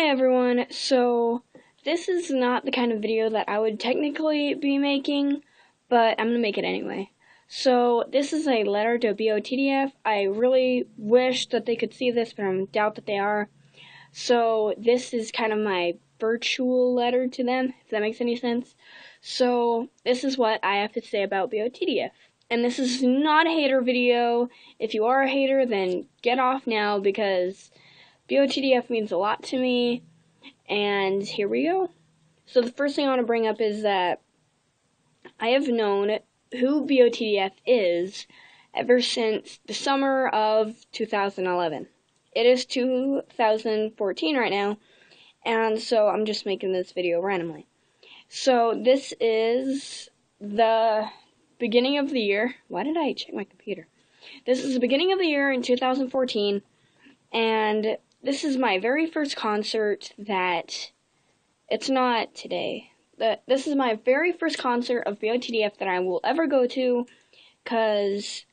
everyone, so this is not the kind of video that I would technically be making, but I'm gonna make it anyway. So this is a letter to BOTDF. I really wish that they could see this, but I doubt that they are. So this is kind of my virtual letter to them, if that makes any sense. So this is what I have to say about BOTDF. And this is not a hater video. If you are a hater, then get off now because BOTDF means a lot to me, and here we go. So the first thing I want to bring up is that I have known who BOTDF is ever since the summer of 2011. It is 2014 right now, and so I'm just making this video randomly. So this is the beginning of the year. Why did I check my computer? This is the beginning of the year in 2014, and this is my very first concert that, it's not today. This is my very first concert of BOTDF that I will ever go to, because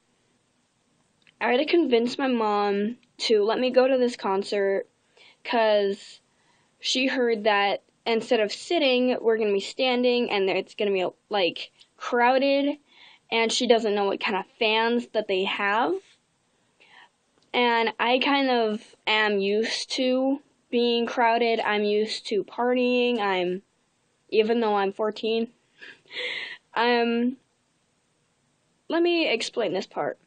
I had to convince my mom to let me go to this concert, because she heard that instead of sitting, we're going to be standing, and it's going to be, like, crowded, and she doesn't know what kind of fans that they have. And I kind of am used to being crowded. I'm used to partying. Even though I'm 14. Let me explain this part.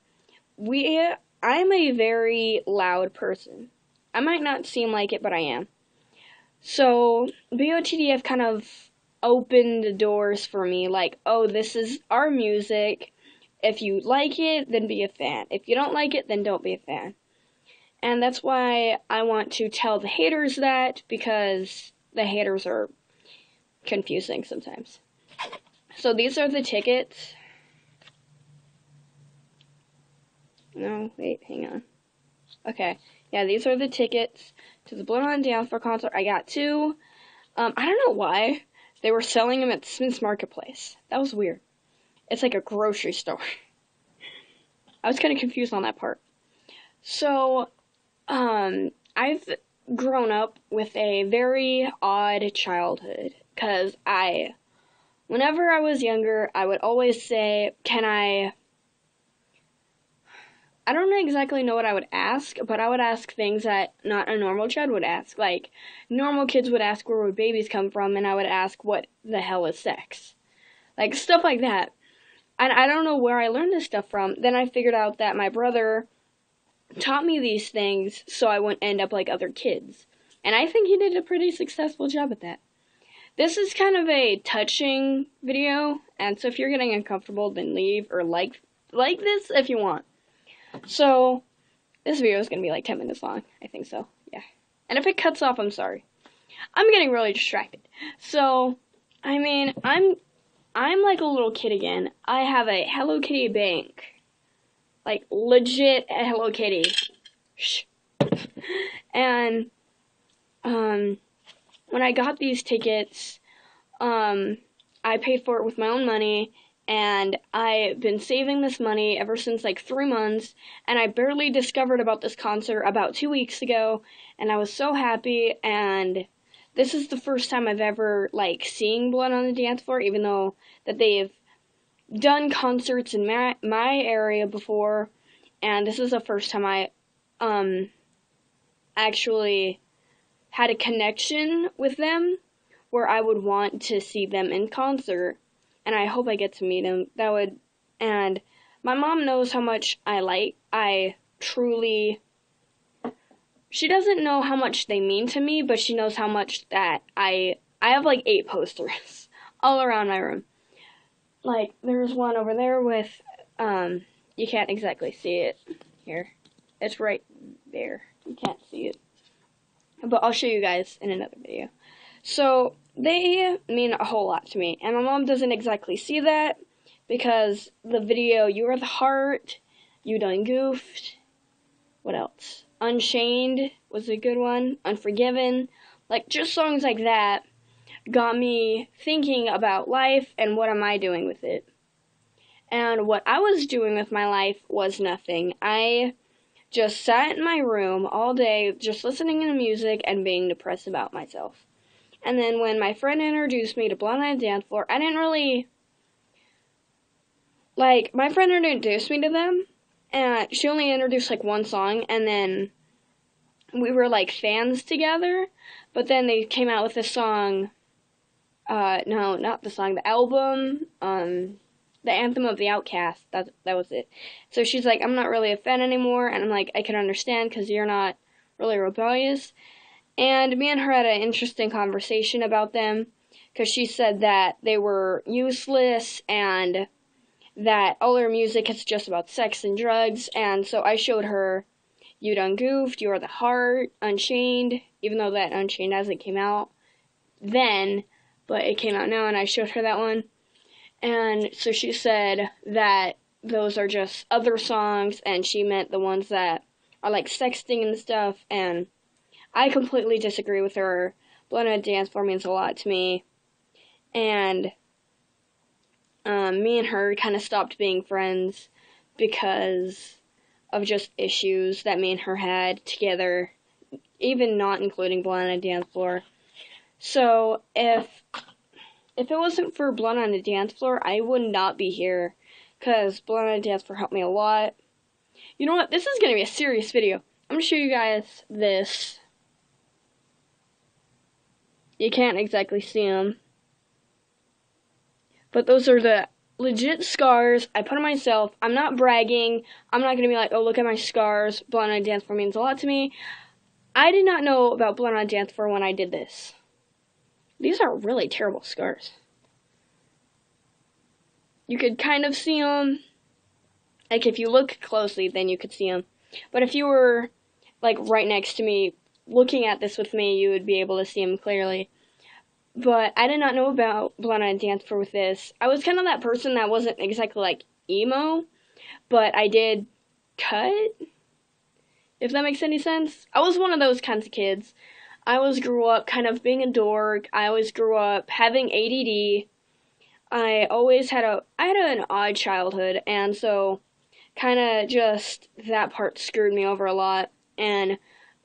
I'm a very loud person. I might not seem like it, but I am. So BOTDF kind of opened the doors for me, like, oh, this is our music. If you like it, then be a fan. If you don't like it, then don't be a fan. And that's why I want to tell the haters that, because the haters are confusing sometimes. So these are the tickets. No, wait, hang on. Okay, yeah, these are the tickets to the Blood on Dance Floor concert. I got two. I don't know why they were selling them at Smith's Marketplace. That was weird. It's like a grocery store. I was kind of confused on that part. So, I've grown up with a very odd childhood, because whenever I was younger, I would always say, I don't exactly know what I would ask, but I would ask things that not a normal child would ask. Like, normal kids would ask where would babies come from, and I would ask what the hell is sex. Like, stuff like that. And I don't know where I learned this stuff from. Then I figured out that my brother taught me these things so I wouldn't end up like other kids. And I think he did a pretty successful job at that. This is kind of a touching video, and so if you're getting uncomfortable, then leave, or like this if you want. So, this video is going to be like 10 minutes long. I think so, yeah. And if it cuts off, I'm sorry. I'm getting really distracted. So, I mean, I'm like a little kid again. I have a Hello Kitty bank. Like, legit a Hello Kitty. Shh. And, when I got these tickets, I paid for it with my own money, and I've been saving this money ever since like 3 months, and I barely discovered about this concert about 2 weeks ago, and I was so happy, and this is the first time I've ever, like, seen Blood on the Dance Floor, even though that they've done concerts in my area before, and this is the first time I, actually had a connection with them where I would want to see them in concert, and I hope I get to meet them. And my mom knows how much she doesn't know how much they mean to me, but she knows how much that I have like 8 posters all around my room. Like, there's one over there with, you can't exactly see it here. It's right there. You can't see it. But I'll show you guys in another video. So, they mean a whole lot to me. And my mom doesn't exactly see that, because the video, You Are the Heart, You Done Goofed, what else? Unchained was a good one. Unforgiven. Like, just songs like that got me thinking about life and what am I doing with it. And what I was doing with my life was nothing. I just sat in my room all day, just listening to music and being depressed about myself. And then when my friend introduced me to Blonde on the Dance Floor, I didn't really, my friend introduced me to them, and she only introduced, one song, and then we were, fans together, but then they came out with the song, no, not the song, the album, the Anthem of the Outcast, that was it. So she's like, I'm not really a fan anymore, and I'm like, I can understand, because you're not really rebellious. And me and her had an interesting conversation about them, because she said that they were useless, and that all their music is just about sex and drugs, and so I showed her You Done Goofed, You Are the Heart, Unchained, even though that Unchained hasn't came out then, but it came out now, and I showed her that one. And so she said that those are just other songs, and she meant the ones that are sexting and stuff, and I completely disagree with her. Blonde on the Dance Floor means a lot to me, and me and her kind of stopped being friends because of just issues that me and her had together, even not including Blonde on the Dance Floor. So if it wasn't for Blonde on the Dance Floor, I would not be here, because Blonde on the Dance Floor helped me a lot. You know what? This is going to be a serious video. I'm going to show you guys this. You can't exactly see them, but those are the legit scars I put on myself. I'm not bragging. I'm not going to be like, oh, look at my scars. Blonde on the Dance Floor means a lot to me. I did not know about Blonde on the Dance Floor when I did this. These are really terrible scars. You could kind of see them. If you look closely, then you could see them. But if you were, right next to me, looking at this with me, you would be able to see them clearly. But I did not know about Blonde on the Dance Floor with this. I was kind of that person that wasn't exactly, emo, but I did cut, if that makes any sense. I was one of those kinds of kids. I always grew up kind of being a dork. I always grew up having ADD. I had an odd childhood, and so kind of just that part screwed me over a lot, and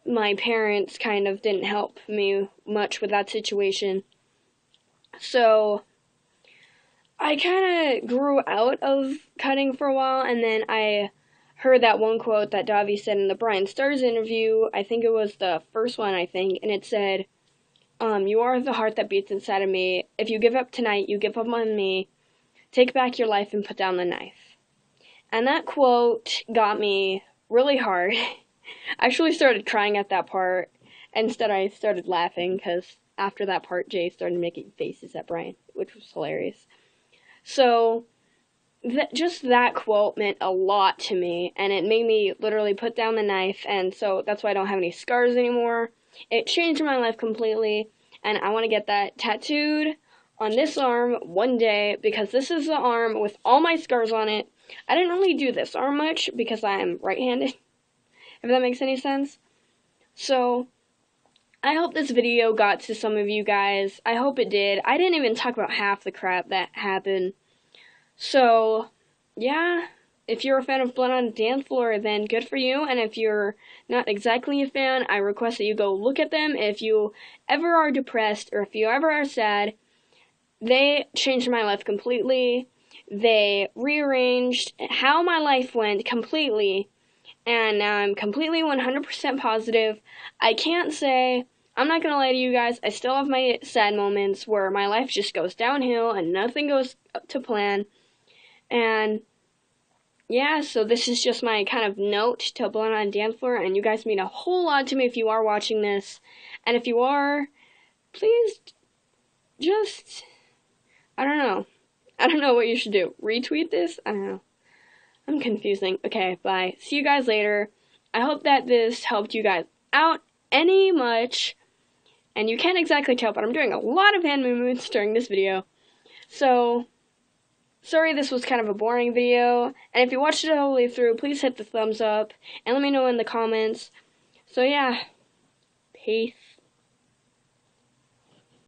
my parents kind of didn't help me much with that situation. So I kind of grew out of cutting for a while, and then I heard that one quote that Davi said in the Brian Stars interview. I think it was the first one, and it said, you are the heart that beats inside of me. If you give up tonight, you give up on me. Take back your life and put down the knife. And that quote got me really hard. I actually started crying at that part. Instead, I started laughing, because after that part, Jay started making faces at Brian, which was hilarious. So just that quote meant a lot to me, and it made me literally put down the knife, and so that's why I don't have any scars anymore. It changed my life completely, and I want to get that tattooed on this arm one day, because this is the arm with all my scars on it. I didn't really do this arm much because I am right-handed, if that makes any sense. So I hope this video got to some of you guys. I hope it did. I didn't even talk about half the crap that happened. So, yeah, if you're a fan of Blonde on the Dance Floor, then good for you. And if you're not exactly a fan, I request that you go look at them. If you ever are depressed, or if you ever are sad, they changed my life completely. They rearranged how my life went completely. And now I'm completely 100% positive. I can't say, I'm not going to lie to you guys, I still have my sad moments where my life just goes downhill and nothing goes to plan. And yeah, so this is just my kind of note to Blonde on the Dance Floor, and you guys mean a whole lot to me if you are watching this. And if you are, please just, I don't know what you should do. Retweet this? I don't know. I'm confusing. Okay, bye. See you guys later. I hope that this helped you guys out any much. And you can't exactly tell, but I'm doing a lot of hand movements during this video. So, sorry this was kind of a boring video. And if you watched it all the way through, please hit the thumbs up. And let me know in the comments. So yeah, peace.